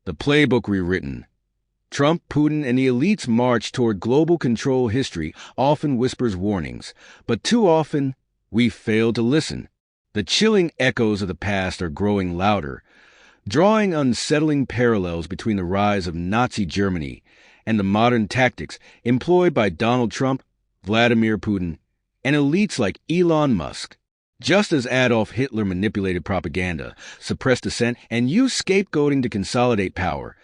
The Playbook Rewritten. Trump, Putin, and the elites march toward global control. History often whispers warnings, but too often we fail to listen. The chilling echoes of the past are growing louder, drawing unsettling parallels between the rise of Nazi Germany and the modern tactics employed by Donald Trump, Vladimir Putin, and elites like Elon Musk. Just as Adolf Hitler manipulated propaganda, suppressed dissent, and used scapegoating to consolidate power,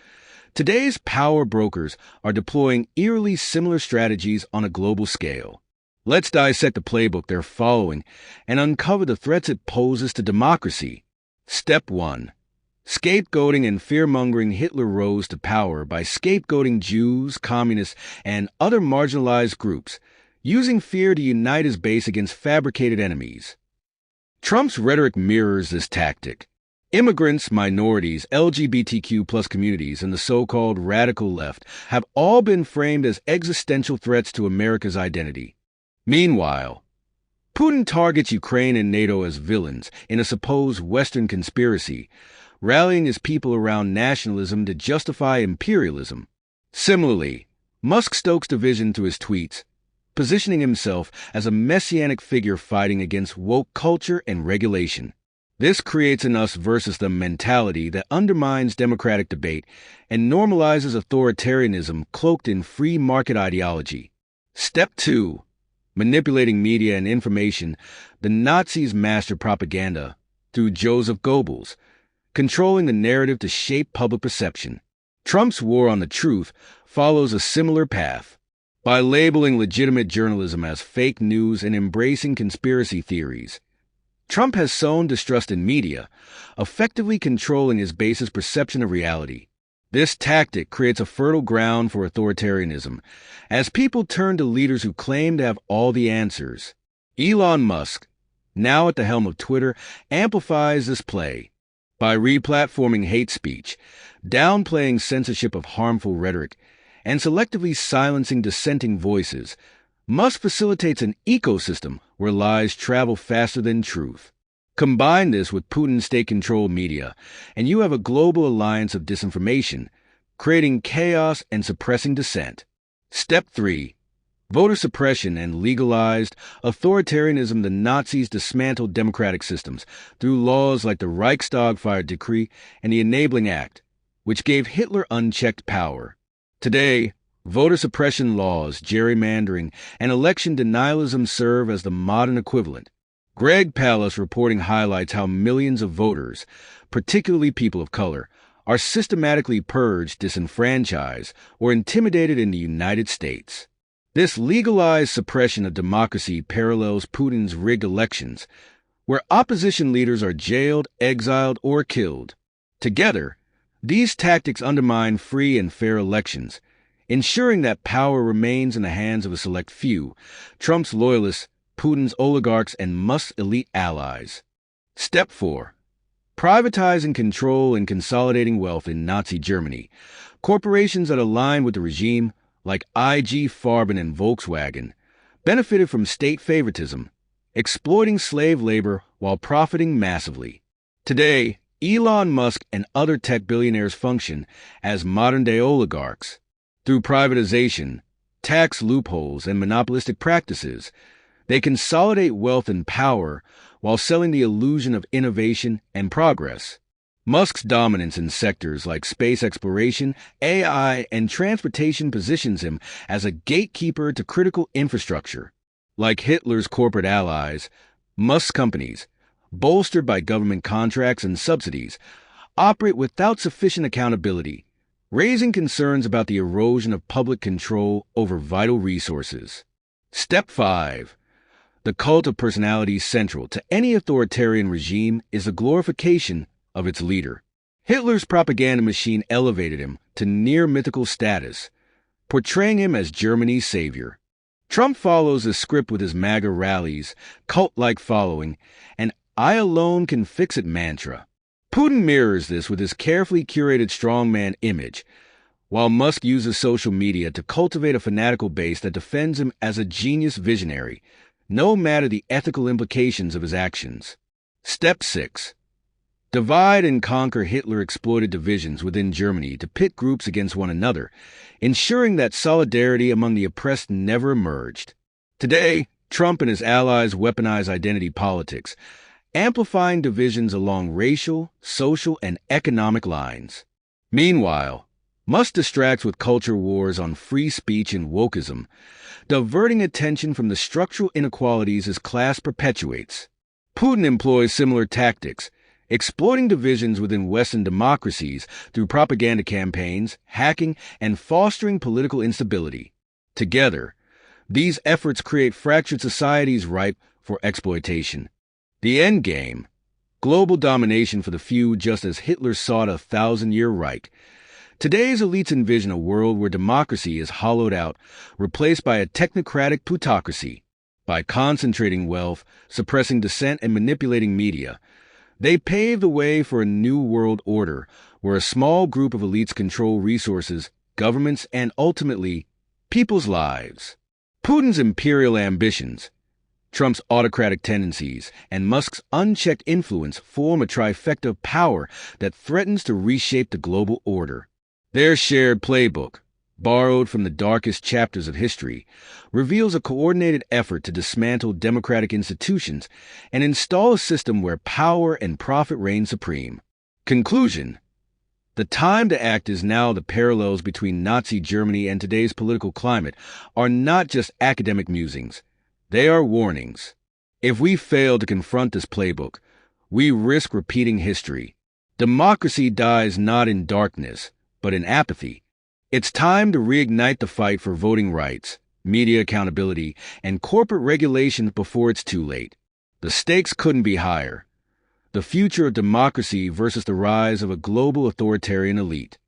today's power brokers are deploying eerily similar strategies on a global scale. Let's dissect the playbook they're following and uncover the threats it poses to democracy. Step 1. Scapegoating and fearmongering. Hitler rose to power by scapegoating Jews, communists, and other marginalized groups, using fear to unite his base against fabricated enemies. Trump's rhetoric mirrors this tactic. Immigrants, minorities, LGBTQ+ communities, and the so-called radical left have all been framed as existential threats to America's identity. Meanwhile, Putin targets Ukraine and NATO as villains in a supposed Western conspiracy, rallying his people around nationalism to justify imperialism. Similarly, Musk stokes division through his tweets, positioning himself as a messianic figure fighting against woke culture and regulation. This creates an us versus them mentality that undermines democratic debate and normalizes authoritarianism cloaked in free market ideology. Step 2. Manipulating media and information. The Nazis mastered propaganda through Joseph Goebbels, controlling the narrative to shape public perception. Trump's war on the truth follows a similar path. By labeling legitimate journalism as fake news and embracing conspiracy theories, Trump has sown distrust in media, effectively controlling his base's perception of reality. This tactic creates a fertile ground for authoritarianism, as people turn to leaders who claim to have all the answers. Elon Musk, now at the helm of Twitter, amplifies this play. By replatforming hate speech, downplaying censorship of harmful rhetoric, and selectively silencing dissenting voices, Musk facilitates an ecosystem where lies travel faster than truth. Combine this with Putin's state-controlled media, and you have a global alliance of disinformation, creating chaos and suppressing dissent. Step 3. Voter suppression and legalized authoritarianism. The Nazis dismantled democratic systems through laws like the Reichstag Fire Decree and the Enabling Act, which gave Hitler unchecked power. Today, voter suppression laws, gerrymandering, and election denialism serve as the modern equivalent. Greg Palast reporting highlights how millions of voters, particularly people of color, are systematically purged, disenfranchised, or intimidated in the United States. This legalized suppression of democracy parallels Putin's rigged elections, where opposition leaders are jailed, exiled, or killed. Together, these tactics undermine free and fair elections, ensuring that power remains in the hands of a select few, Trump's loyalists, Putin's oligarchs, and Musk's elite allies. Step 4. Privatizing control and consolidating wealth. In Nazi Germany, corporations that align with the regime, like IG Farben and Volkswagen, benefited from state favoritism, exploiting slave labor while profiting massively. Today, Elon Musk and other tech billionaires function as modern-day oligarchs. Through privatization, tax loopholes, and monopolistic practices, they consolidate wealth and power while selling the illusion of innovation and progress. Musk's dominance in sectors like space exploration, AI, and transportation positions him as a gatekeeper to critical infrastructure. Like Hitler's corporate allies, Musk's companies, bolstered by government contracts and subsidies, operate without sufficient accountability, raising concerns about the erosion of public control over vital resources. Step 5. The cult of personality. Central to any authoritarian regime is the glorification of its leader. Hitler's propaganda machine elevated him to near-mythical status, portraying him as Germany's savior. Trump follows this script with his MAGA rallies, cult-like following, and "I alone can fix it" mantra. Putin mirrors this with his carefully curated strongman image, while Musk uses social media to cultivate a fanatical base that defends him as a genius visionary, no matter the ethical implications of his actions. Step 6. Divide and conquer. Hitler exploited divisions within Germany to pit groups against one another, ensuring that solidarity among the oppressed never emerged. Today, Trump and his allies weaponize identity politics, amplifying divisions along racial, social, and economic lines. Meanwhile, Musk distracts with culture wars on free speech and wokeism, diverting attention from the structural inequalities his class perpetuates. Putin employs similar tactics, exploiting divisions within Western democracies through propaganda campaigns, hacking, and fostering political instability. Together, these efforts create fractured societies ripe for exploitation. The endgame: global domination for the few, just as Hitler sought a 1,000-year Reich. Today's elites envision a world where democracy is hollowed out, replaced by a technocratic plutocracy. By concentrating wealth, suppressing dissent, and manipulating media, they pave the way for a new world order where a small group of elites control resources, governments, and ultimately, people's lives. Putin's imperial ambitions, Trump's autocratic tendencies, and Musk's unchecked influence form a trifecta of power that threatens to reshape the global order. Their shared playbook, borrowed from the darkest chapters of history, reveals a coordinated effort to dismantle democratic institutions and install a system where power and profit reign supreme. Conclusion: the time to act is now. The parallels between Nazi Germany and today's political climate are not just academic musings. They are warnings. If we fail to confront this playbook, we risk repeating history. Democracy dies not in darkness, but in apathy. It's time to reignite the fight for voting rights, media accountability, and corporate regulations before it's too late. The stakes couldn't be higher. The future of democracy versus the rise of a global authoritarian elite.